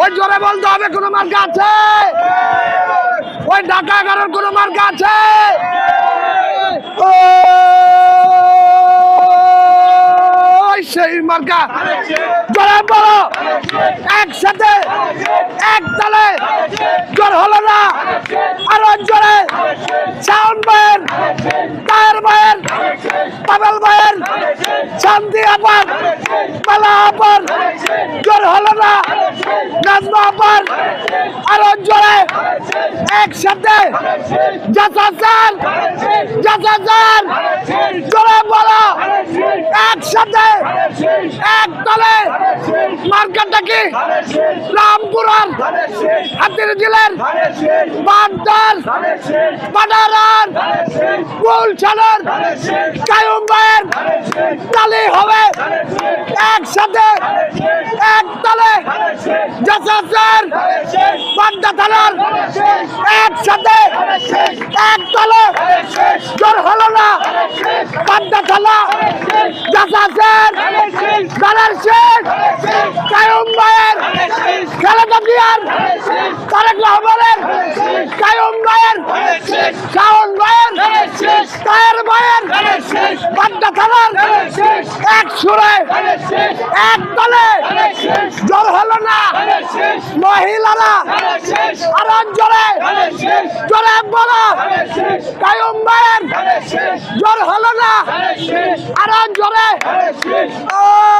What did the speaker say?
ওই জোরে বলতে হবে কোনো মার্কা আছে? ওই ঢাকা 11 কোনো মার্কা আছে? ওই সেই মার্কা জোরে বলো একসাথে এক তালে জোর হলো না আরো জোরে শাওন ভাইয়ের তাহের ভাইয়ের পাবেল ভাইয়ের শান্তি আপার পালা আপার জোর হলো না নাজমা আপার আরো জোরে একসাথে জাসাসান জোরে বলো একসাথে এক তলে মার্কেটটা কি রামপুরার হাতির জিলের বাগদার পাডারার গুলশানের কায়ুম ভাইয়ের তালি হবে একসাথে এক তলে জাসাসান বাগদা থানার একসাথে এক তলে জোর হলো না বাগদা থানা জাসাসান গানের শেখ কায়ুম ভাইয়ের খালেদা জিয়ার তারেক রহমানের কায়ুম ভাইয়ের শাওন ভাইয়ের তাহের ভাইয়ের বাগদা থানার এক সুরে এক তলে জোর হলো না মহিলারা আরো জোরে জোরে বলো কায়ুম ভাইয়ের জোর হলো না আরো জোরে